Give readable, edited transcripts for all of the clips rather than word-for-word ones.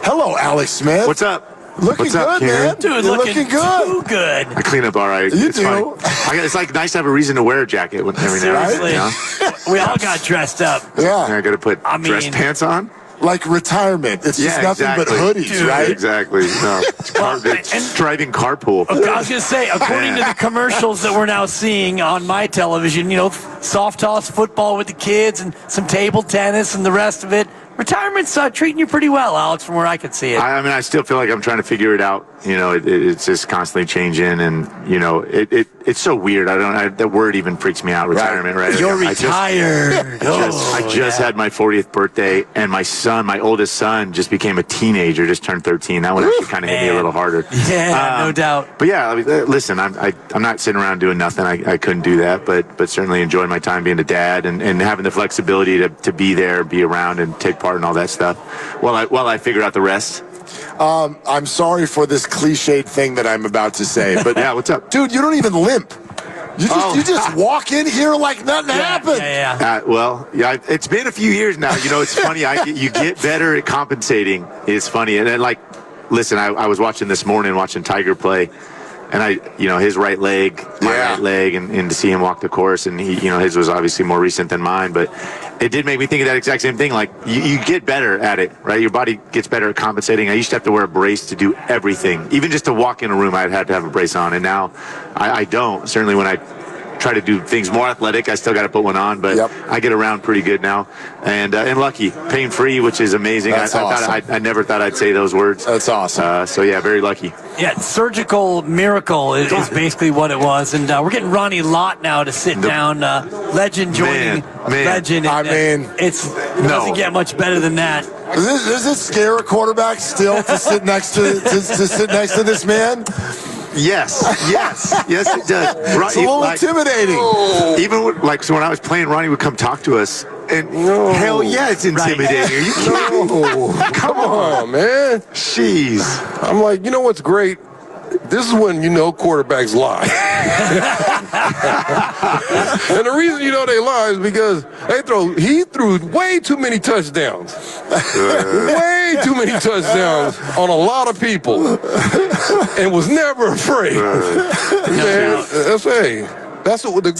Hello, Alex Smith. What's up? Looking good, man. Dude, You're looking good. Too good. I clean up all right. You it's do. It's like nice to have a reason to wear a jacket every now and then. You know? We all got dressed up. Yeah. I got to put dress pants on. Like retirement. It's just nothing but hoodies, Dude. right? Exactly. No. It's driving carpool. I was going to say, according to the commercials that we're now seeing on my television, you know, soft toss football with the kids and some table tennis and the rest of it. Retirement's treating you pretty well, Alex, from where I could see it. I mean, I still feel like I'm trying to figure it out. You know, it's just constantly changing, and you know, it's so weird. That word even freaks me out. Retirement, right? You're retired. I just had my 40th birthday, and my son, my oldest son, just became a teenager. Just turned 13. That one actually kind of hit me a little harder. Yeah, no doubt. But yeah, I mean, listen, I'm not sitting around doing nothing. I couldn't do that, but certainly enjoying my time being a dad and having the flexibility to be there, be around, and take part in all that stuff while I figure out the rest. I'm sorry for this cliched thing that I'm about to say, but yeah, what's up, dude? You don't even limp. You just walk in here like nothing happened. Well, it's been a few years now. You know, it's funny. You get better at compensating. It's funny, and then listen, I was watching this morning, watching Tiger play. And his right leg, my right leg, and to see him walk the course, and his was obviously more recent than mine, but it did make me think of that exact same thing. Like you get better at it, right? Your body gets better at compensating. I used to have to wear a brace to do everything, even just to walk in a room. I had to have a brace on, and now I don't. Certainly when I try to do things more athletic, I still got to put one on, but I get around pretty good now, and lucky, pain-free, which is amazing. That's awesome. I never thought I'd say those words. That's awesome. So yeah, very lucky. Yeah, surgical miracle is basically what it was, and we're getting Ronnie Lott now to sit down. Legend joining legend. I mean, it doesn't get much better than that. Does it scare a quarterback still to sit next to sit next to this man? Yes, it does. It's a little intimidating. Even when I was playing, Ronnie would come talk to us, and hell yeah, it's intimidating. Are you kidding? Come on, man. Jeez. I'm like, you know what's great? This is when quarterbacks lie. And the reason they lie is because he threw way too many touchdowns. Way too many touchdowns on a lot of people. And was never afraid. Man, that's what the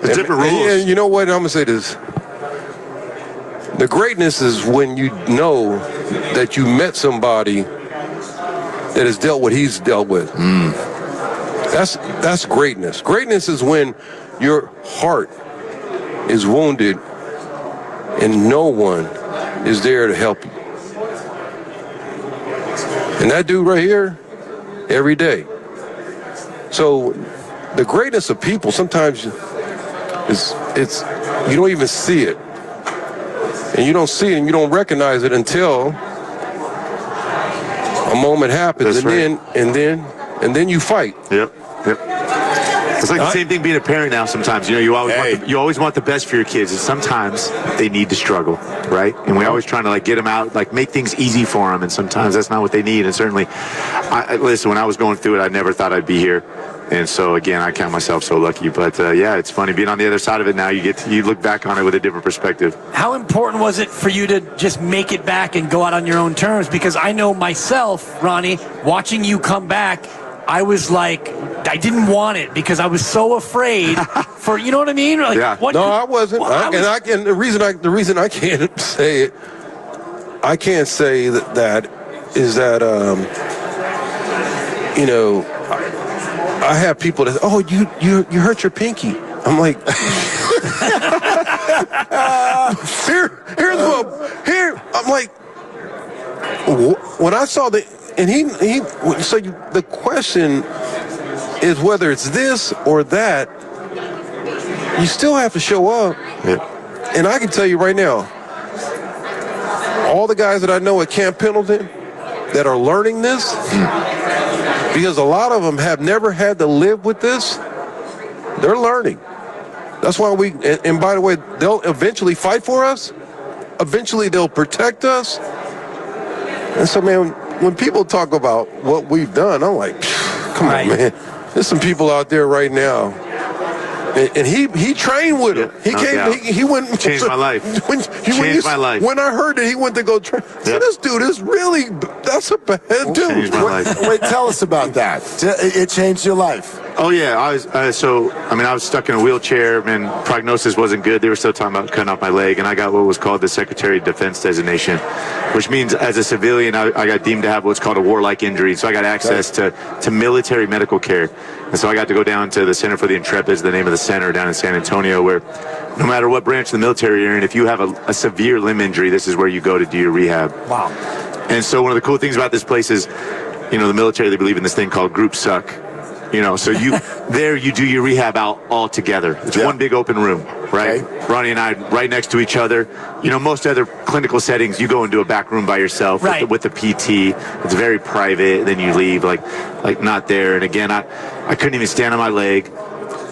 different rules. And you know what? I'm going to say this. The greatness is when you know that you met somebody that has dealt what he's dealt with. That's greatness. Greatness is when your heart is wounded and no one is there to help you. And that dude right here, every day. So the greatness of people sometimes it's you don't even see it. And you don't see it and you don't recognize it until a moment happens. And then you fight. Yep. It's like the same thing being a parent now sometimes. You always want the best for your kids, and sometimes they need to struggle, right? And we always trying to get them out, make things easy for them, and sometimes that's not what they need. And certainly, listen, when I was going through it, I never thought I'd be here. And so, again, I count myself so lucky. But, yeah, it's funny. Being on the other side of it now, you look back on it with a different perspective. How important was it for you to just make it back and go out on your own terms? Because I know myself, Ronnie, watching you come back, I was like, I didn't want it because I was so afraid for, you know what I mean? I wasn't. And the reason I can't say it, I can't say that is that, I have people that, you hurt your pinky. I'm like, I'm like, when I saw the question is whether it's this or that, you still have to show up. Yeah. And I can tell you right now, all the guys that I know at Camp Pendleton that are learning this, because a lot of them have never had to live with this, they're learning. That's why and by the way, they'll eventually fight for us. Eventually they'll protect us. And so, man, when people talk about what we've done, I'm like, come on, man. There's some people out there right now And he trained with him. He came. He went. Changed my life. Changed my life. When I heard that he went to go train, so this dude is really. That's a bad dude. Changed my life. Wait, tell us about that. It changed your life. Oh yeah, I was. I was stuck in a wheelchair, and prognosis wasn't good. They were still talking about cutting off my leg, and I got what was called the Secretary of Defense designation, which means as a civilian, I got deemed to have what's called a warlike injury. So I got access to military medical care, and so I got to go down to the Center for the Intrepid, is the name of the center down in San Antonio, where no matter what branch of the military you're in, if you have a severe limb injury, this is where you go to do your rehab. Wow. And so one of the cool things about this place is, the military, they believe in this thing called group suck. So you do your rehab out all together. It's one big open room, right? Okay. Ronnie and I right next to each other. Most other clinical settings, you go into a back room by yourself with the PT. It's very private. Then you leave, like not there. And again, I couldn't even stand on my leg.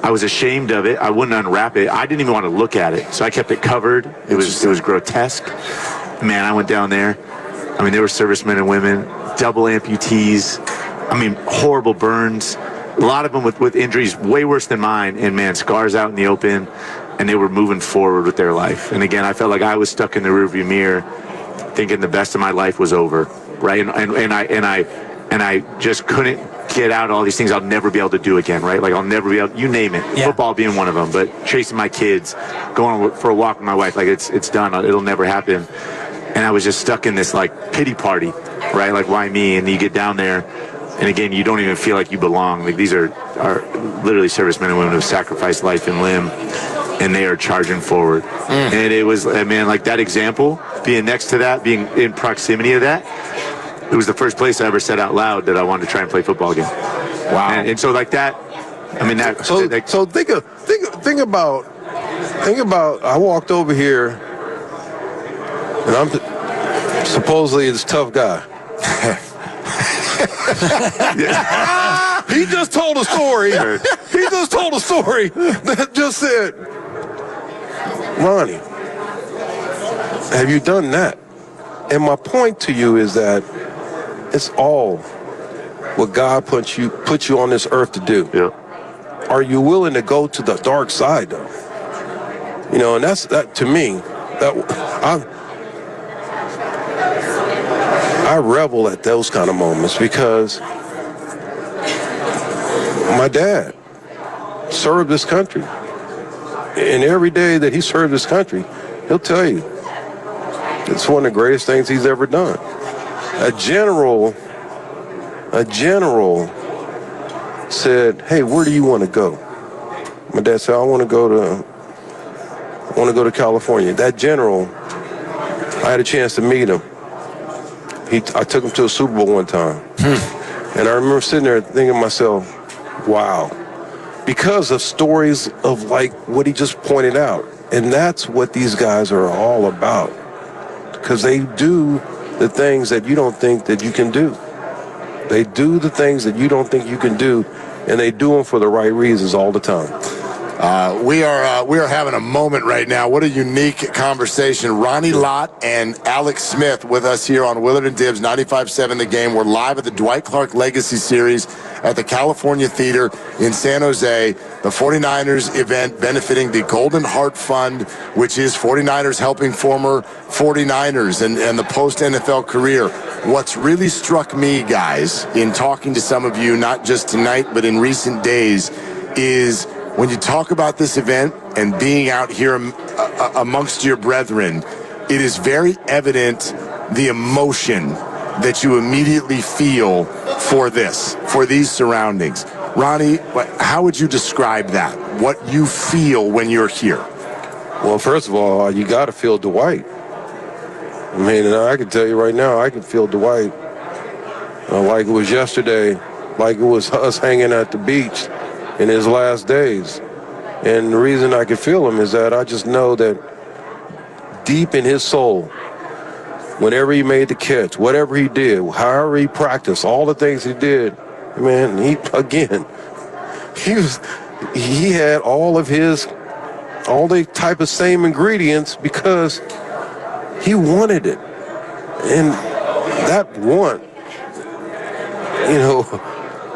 I was ashamed of it. I wouldn't unwrap it. I didn't even want to look at it. So I kept it covered. It was grotesque. Man, I went down there. There were servicemen and women, double amputees. Horrible burns. A lot of them with injuries way worse than mine, and man, scars out in the open, and they were moving forward with their life. And again, I felt like I was stuck in the rearview mirror, thinking the best of my life was over, right? And I just couldn't get out all these things I'll never be able to do again, right? Like I'll never be able, you name it, football being one of them, but chasing my kids, going for a walk with my wife, like it's done, it'll never happen. And I was just stuck in this like pity party, right? Like why me? And you get down there. And again, you don't even feel like you belong. Like these are literally servicemen and women who have sacrificed life and limb, and they are charging forward. And it was, like that example, being next to that, being in proximity of that, it was the first place I ever said out loud that I wanted to try and play football again. Wow. And so like that, So think about. I walked over here, and I'm supposedly this tough guy. He just told a story. That just said, Ronnie, have you done that? And my point to you is that it's all what God put you on this earth to do. Yeah. Are you willing to go to the dark side though? And that to me, I revel at those kind of moments because my dad served this country. And every day that he served this country, he'll tell you, it's one of the greatest things he's ever done. A general said, hey, where do you want to go? My dad said, I want to go to California. That general, I had a chance to meet him. I took him to a Super Bowl one time. And I remember sitting there thinking to myself, wow. Because of stories of like what he just pointed out. And that's what these guys are all about. Because they do the things that you don't think that you can do. They do the things that you don't think you can do, and they do them for the right reasons all the time. We are having a moment right now. What a unique conversation. Ronnie Lott and Alex Smth with us here on Willard and Dibs 95.7 The Game. We're live at the Dwight Clark Legacy Series at the California Theater in San Jose. The 49ers event benefiting the Golden Heart Fund, which is 49ers helping former 49ers and the post-NFL career. What's really struck me, guys, in talking to some of you, not just tonight, but in recent days, is when you talk about this event and being out here amongst your brethren, it is very evident the emotion that you immediately feel for these surroundings. Ronnie, how would you describe that? What you feel when you're here? Well, first of all, you got to feel Dwight. I mean, I can tell you right now, I can feel Dwight like it was yesterday, like it was us hanging at the beach in his last days. And the reason I can feel him is that I just know that deep in his soul, whenever he made the catch, whatever he did, however he practiced, all the things he did, man, he had all the type of same ingredients because he wanted it. And that want,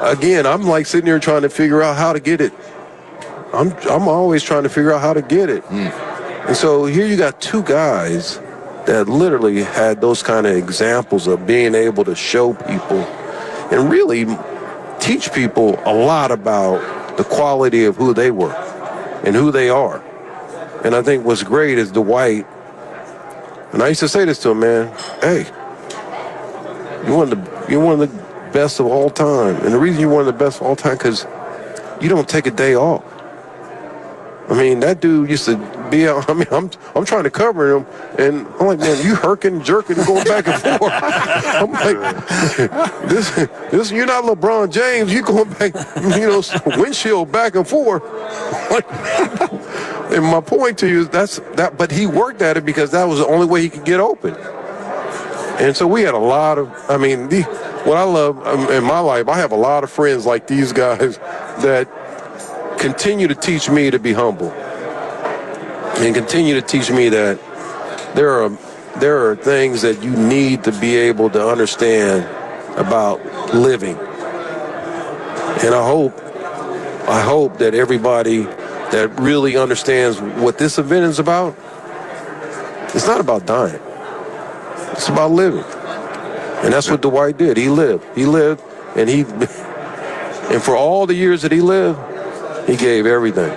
again, I'm like sitting here trying to figure out how to get it. I'm always trying to figure out how to get it. And so here you got two guys that literally had those kind of examples of being able to show people and really teach people a lot about the quality of who they were and who they are. And I think what's great is Dwight, and I used to say this to him, man, hey, you're one of the best of all time. And the reason you're one of the best of all time because you don't take a day off. I mean, that dude used to be out. I mean, I'm trying to cover him, and I'm like, man, you herking, jerking, going back and forth. I'm like, this, you're not LeBron James. You going back, windshield back and forth. And my point to you is that. But he worked at it because that was the only way he could get open. And so we had a lot of. I mean, what I love in my life, I have a lot of friends like these guys that continue to teach me to be humble and continue to teach me that there are things that you need to be able to understand about living. And I hope that everybody that really understands what this event is about, it's not about dying. It's about living. And that's what Dwight did. He lived, and for all the years that he lived, he gave everything.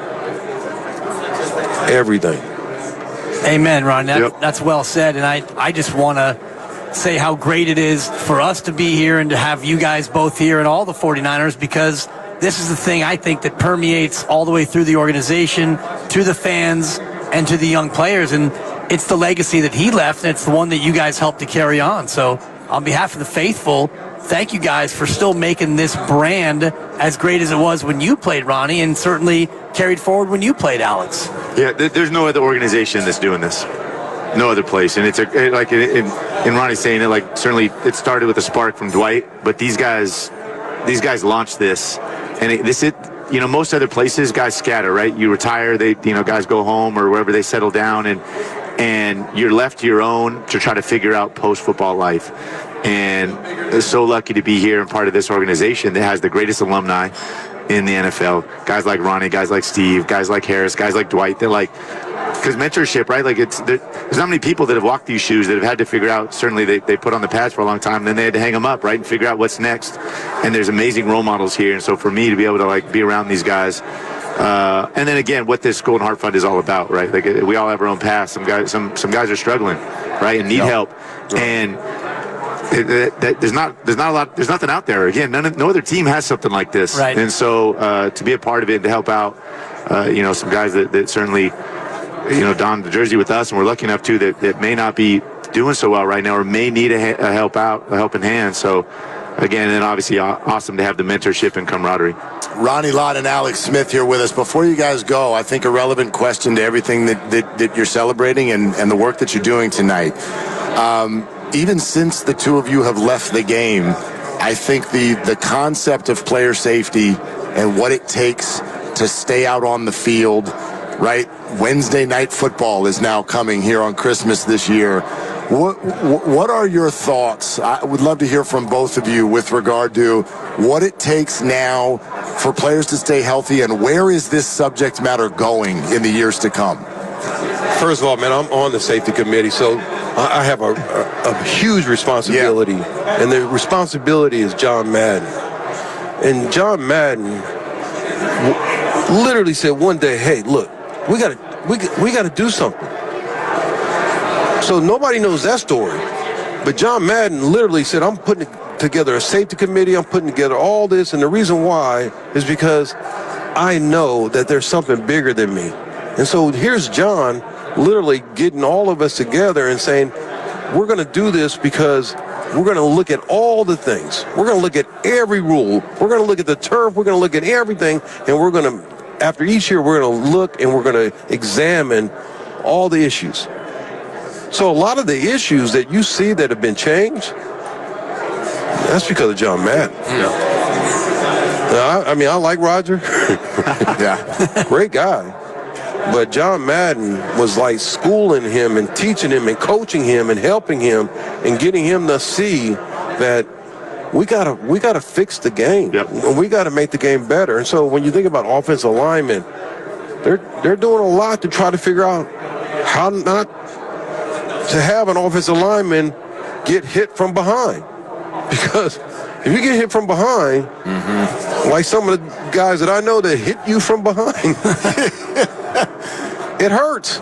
Everything. Amen, Ron. That's well said. And I just want to say how great it is for us to be here and to have you guys both here and all the 49ers, because this is the thing I think that permeates all the way through the organization, to the fans, and to the young players. And it's the legacy that he left, and it's the one that you guys helped to carry on. So on behalf of the faithful, thank you guys for still making this brand as great as it was when you played, Ronnie, and certainly carried forward when you played, Alex. Yeah, there's no other organization that's doing this. No other place. And it's in Ronnie saying it, like, certainly it started with a spark from Dwight, but these guys launched this. And most other places, guys scatter, right? You retire, guys go home or wherever they settle down, and you're left to your own to try to figure out post-football life. And so lucky to be here and part of this organization that has the greatest alumni in the NFL. Guys like Ronnie, guys like Steve, guys like Harris, guys like Dwight. They're like, because mentorship, right? Like there's not many people that have walked these shoes that have had to figure out. Certainly they put on the pads for a long time, and then they had to hang them up, right, and figure out what's next. And there's amazing role models here. And so for me to be able to be around these guys, and then again, what this Golden Heart Fund is all about, right? Like we all have our own past. Some guys are struggling, right, and need help, and there's nothing out there. Again, no other team has something like this, right. And so to be a part of it and to help out, some guys that certainly, don the jersey with us, and we're lucky enough too that may not be doing so well right now or may need a helping hand. So again, and obviously awesome to have the mentorship and camaraderie. Ronnie Lott and Alex Smth here with us. Before you guys go, I think a relevant question to everything that you're celebrating and the work that you're doing tonight. Even since the two of you have left the game, I think the concept of player safety and what it takes to stay out on the field, right? Wednesday night football is now coming here on Christmas this year. What are your thoughts? I would love to hear from both of you with regard to what it takes now for players to stay healthy, and where is this subject matter going in the years to come? First of all, man, I'm on the safety committee, so I have a huge responsibility, and the responsibility is John Madden. And John Madden literally said one day, "Hey, look, we got to do something." So nobody knows that story, but John Madden literally said, "I'm putting together a safety committee. I'm putting together all this, and the reason why is because I know that there's something bigger than me." And so here's John literally getting all of us together and saying, we're going to do this because we're going to look at all the things. We're going to look at every rule. We're going to look at the turf. We're going to look at everything. And we're going to, after each year, we're going to look and we're going to examine all the issues. So a lot of the issues that you see that have been changed, that's because of John Madden. I mean, I like Roger. Yeah. Great guy. But John Madden was like schooling him and teaching him and coaching him and helping him and getting him to see that we gotta fix the game. Yep. And we gotta make the game better. And so when you think about offensive linemen, they're doing a lot to try to figure out how not to have an offensive lineman get hit from behind. Because if you get hit from behind, like some of the guys that I know that hit you from behind, it hurts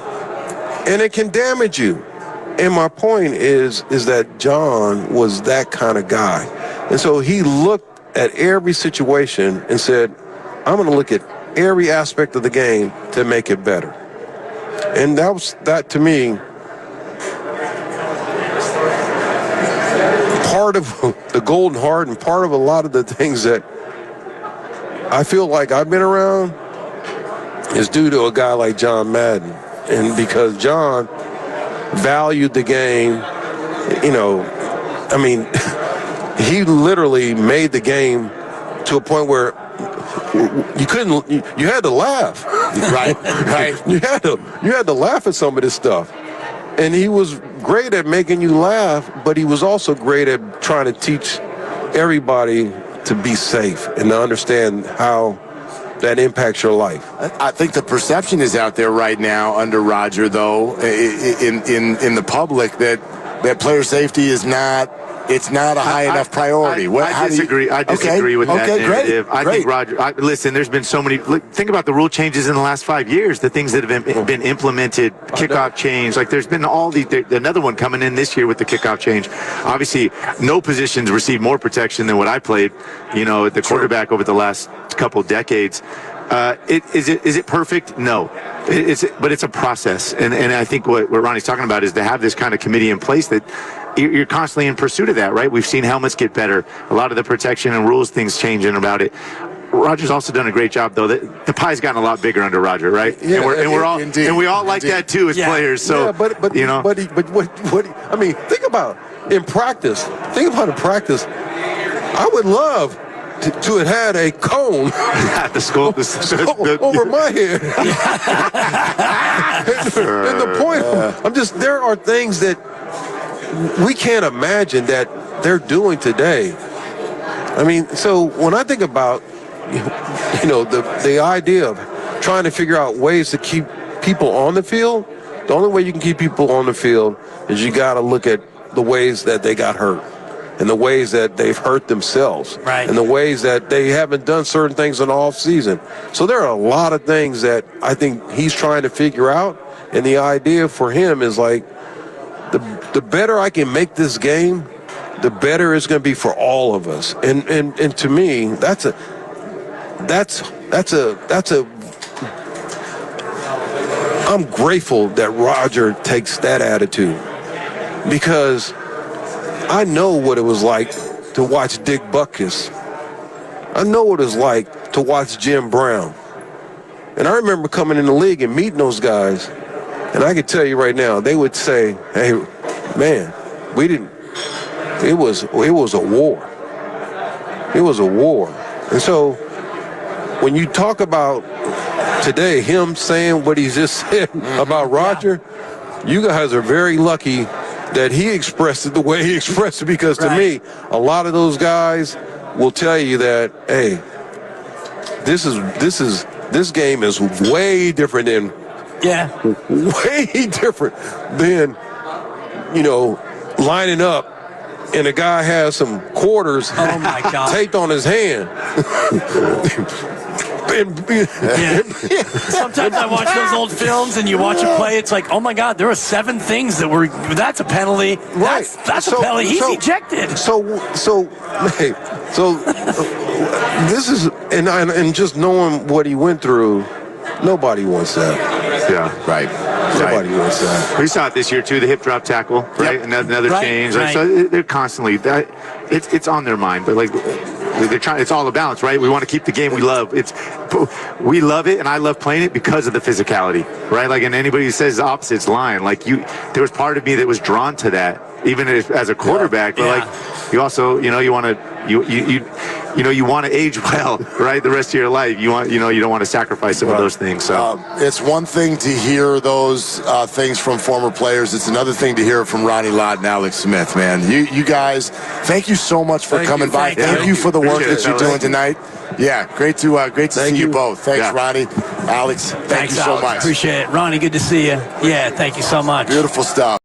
and it can damage you. And my point is that John was that kind of guy. And so he looked at every situation and said, I'm going to look at every aspect of the game to make it better. And that to me, part of the Golden Heart and part of a lot of the things that I feel like I've been around is due to a guy like John Madden. And because John valued the game, he literally made the game to a point where you had to laugh. Right. You had to laugh at some of this stuff. And he was great at making you laugh, but he was also great at trying to teach everybody to be safe and to understand how that impacts your life. I think the perception is out there right now under Roger, though, in the public that player safety is not. It's not a high enough priority. I disagree. I disagree with that narrative. Great. I think Roger. Listen, there's been so many. Think about the rule changes in the last 5 years. The things that have been implemented. Kickoff change. Like there's been all these. Another one coming in this year with the kickoff change. Obviously, no positions received more protection than what I played. At the quarterback over the last couple decades. Is it perfect? No. But it's a process, and I think what Ronnie's talking about is to have this kind of committee in place that you're constantly in pursuit of that, right? We've seen helmets get better. A lot of the protection and rules things changing about it. Roger's also done a great job, though. The pie's gotten a lot bigger under Roger, right? Yeah, and we all like that too as players. So, yeah, but what I mean, think about in practice. I would love to have had a cone at the skull over my head. And the point, there are things that we can't imagine that they're doing today. I mean, so when I think about, the idea of trying to figure out ways to keep people on the field, the only way you can keep people on the field is you got to look at the ways that they got hurt and the ways that they've hurt themselves, right, and the ways that they haven't done certain things in the off season. So there are a lot of things that I think he's trying to figure out, and the idea for him is like, the better I can make this game, the better it's going to be for all of us. And to me, that's a I'm grateful that Roger takes that attitude, because I know what it was like to watch Dick Butkus. I know what it was like to watch Jim Brown. And I remember coming in the league and meeting those guys, and I can tell you right now, they would say, hey, man, it was a war. It was a war. And so when you talk about today, him saying what he just said about Roger, you guys are very lucky that he expressed it the way he expressed it, because to me, a lot of those guys will tell you that, hey, this game is way different than lining up and a guy has some quarters taped on his hand. Sometimes I watch those old films and you watch a play, it's like, oh my God, there are 7 things that's a penalty. Right. That's a penalty. He's ejected. So this is, and just knowing what he went through, nobody wants that. Yeah, right. Nobody wants that. We saw it this year too, the hip drop tackle, right? Yep. Another change. Right. So they're constantly it's on their mind, but like they're trying. It's all a balance, right? We want to keep the game we love. We love it, and I love playing it because of the physicality, right? Like, and anybody who says the opposite's lying. Like there was part of me that was drawn to that, even as a quarterback. But like, you also, you want to you want to age well, right? The rest of your life, you don't want to sacrifice some of those things. So it's one thing to hear those things from former players. It's another thing to hear from Ronnie Lott and Alex Smith, man. You guys, thank you so much for coming by. Thank you for the work that you're doing tonight. Yeah, great to see you both. Thanks, Ronnie. Alex, thank you so much. Appreciate it. Ronnie, good to see you. Yeah, thank you so much. Beautiful stuff.